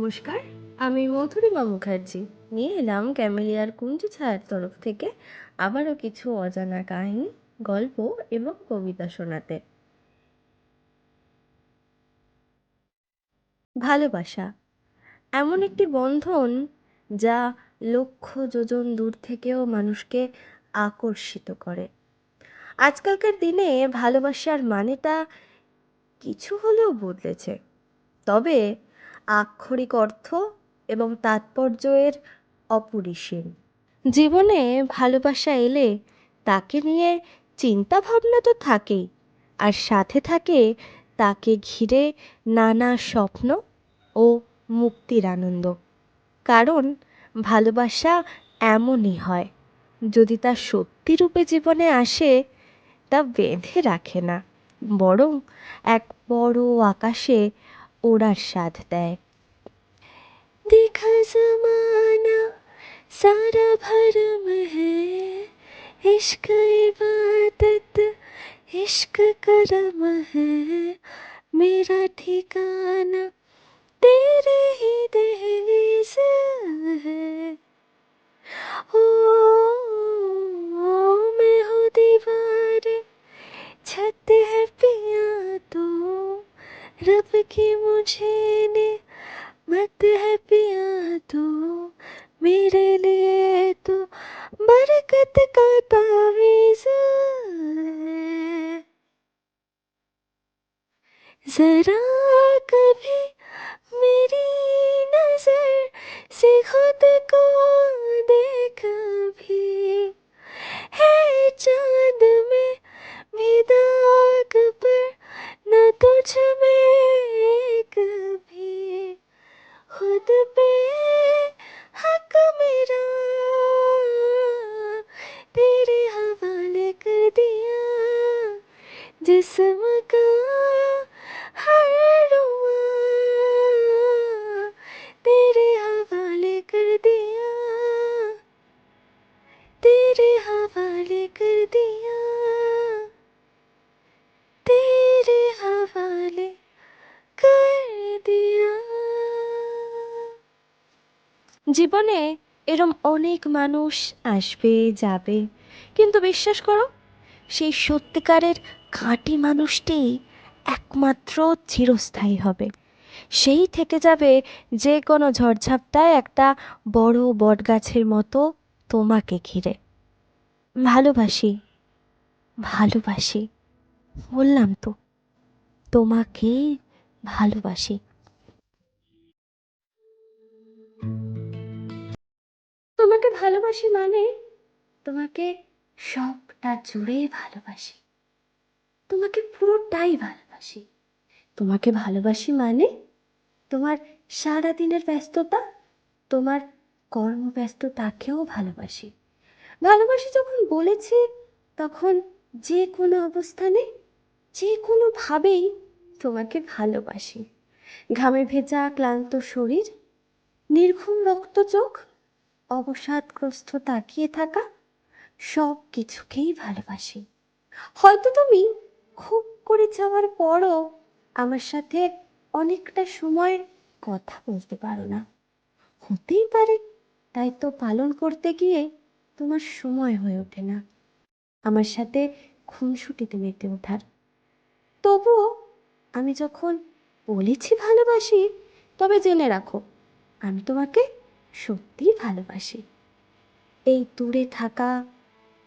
নমস্কার, আমি মধুরিমা মুখার্জি নিয়ে এলাম ক্যামেলিয়ার কুঞ্জ ছায়ার তরফ থেকে আবারও কিছু অজানা কাহিনী, গল্প এবং কবিতা শোনাতে। ভালোবাসা এমন একটি বন্ধন যা লক্ষ যোজন দূর থেকেও মানুষকে আকর্ষিত করে। আজকালকার দিনে ভালোবাসার মানেটা কিছু হলেও বদলেছে, তবে আক্ষরিক অর্থ এবং তাৎপর্য এর অপরিসীম। জীবনে ভালোবাসা এলে তাকে নিয়ে চিন্তা ভাবনা তো থাকেই, আর সাথে থাকে তাকে ঘিরে নানা স্বপ্ন ও মুক্তির আনন্দ। কারণ ভালোবাসা এমনই হয়, যদি তা সত্যি রূপে জীবনে আসে তা বেঁধে রাখে না, বরং এক বড় আকাশে ওড়ার স্বাদ দেয়। দেখা জমানা सारा भरम है, इश्क इबादत इश्क करम है, मेरा ठिकाना तेरे ही दहलीज है। ओ, मैं हूँ दीवार छत है पिया तो, रब की मुझे ने मत है पिया तो, मेरे लिए तो बरकत का तावीज़ है। जरा कभी मेरी नजर से खुद को देख भी, है चांद में भी दाग पर न तुझ में एक भी, खुद पे हक मेरा तेरे हवाले कर दिया, जिस्म का हर रुआ तेरे हवाले कर दिया, तेरे हवाले कर दिया, तेरे हवाले कर दिया। জীবনে এরম অনেক মানুষ আসবে যাবে, কিন্তু বিশ্বাস করো, সেই সত্যিকারের খাঁটি মানুষটি একমাত্র চিরস্থায়ী হবে। সেই থেকে যাবে যে কোনো ঝড়ঝাপটায় একটা বড় বটগাছের মতো তোমাকে ঘিরে। ভালোবাসি, ভালোবাসি, বললাম তো, তোমাকেই ভালোবাসি। তোমাকে ভালোবাসি মানে তোমাকে সবটা জুড়ে ভালোবাসি, তোমাকে পুরোটাই ভালোবাসি। তোমাকে ভালোবাসি মানে তোমার সারাদিনের ব্যস্ততা, তোমার কর্মব্যস্ততাকেও ভালোবাসি। ভালোবাসি যখন বলেছি, তখন যে কোনো অবস্থানে যে কোনোভাবেই তোমাকে ভালোবাসি। ঘামে ভেজা ক্লান্ত শরীর, নির্ঘুম রক্ত চোখ, অবসাদগ্রস্ত তাকিয়ে থাকা, সব কিছুকেই ভালোবাসি। হয়তো তুমি খুব করে যাওয়ার পরও আমার সাথে অনেকটা সময় কথা বলতে পারো না, হতেই পারে দায়িত্ব পালন করতে গিয়ে তোমার সময় হয়ে ওঠে না আমার সাথে খুনসুটিতে মেতে ওঠার। তবুও আমি যখন বলেছি ভালোবাসি, তবে জেনে রাখো আমি তোমাকে সত্যিই ভালোবাসি। এই দূরে থাকা,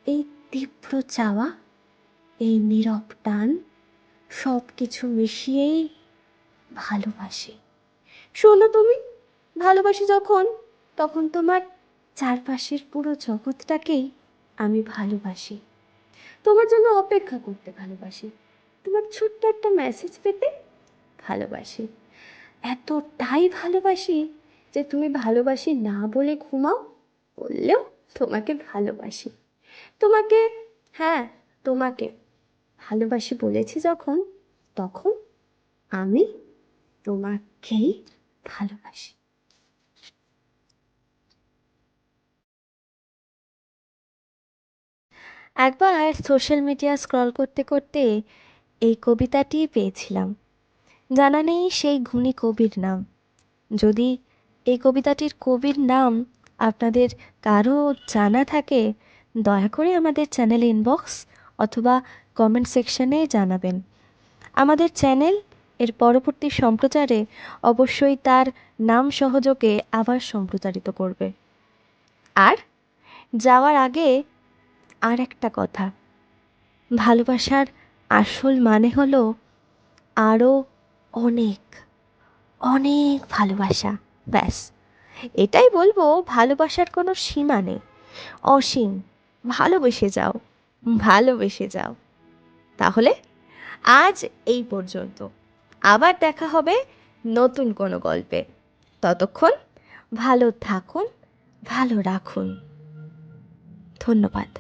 এই তীব্র চাওয়া, এই নীরব টান, সব কিছু মিশিয়েই ভালোবাসি। শোনো তুমি, ভালোবাসি যখন, তখন তোমার চারপাশের পুরো জগৎটাকেই আমি ভালোবাসি। তোমার জন্য অপেক্ষা করতে ভালোবাসি, তোমার ছোট্ট একটা মেসেজ পেতে ভালোবাসি। এতটাই ভালোবাসি যে তুমি ভালোবাসি না বলে ঘুমাও, বললেও তোমাকে ভালোবাসি। তোমাকে, হ্যাঁ তোমাকে ভালোবাসি বলেছি যখন, তখন আমি তোমাকেই ভালোবাসি। একবার সোশ্যাল মিডিয়া স্ক্রল করতে করতে এই কবিতাটি পেয়েছিলাম। জানা নেই সেই গুণী কবির নাম, যদি এই কবিতাটির কবির নাম আপনাদের কারো জানা থাকে, দয়া করে আমাদের চ্যানেল ইনবক্স অথবা কমেন্ট সেকশনে জানাবেন। আমাদের চ্যানেল এর পরবর্তী সম্প্রচারে অবশ্যই তার নাম সহযোগে আবার সম্প্রচারিত করবে। আর যাওয়ার আগে আর একটা কথা, ভালোবাসার আসল মানে হলো আরও অনেক অনেক ভালোবাসা। ব্যাস এটাই বলবো, ভালোবাসার কোনো সীমা নেই, অসীম। ভালোবেসে যাও, ভালোবেসে যাও। তাহলে আজ এই পর্যন্ত, আবার দেখা হবে নতুন কোনো গল্পে। ততক্ষণ ভালো থাকুন, ভালো রাখুন। ধন্যবাদ।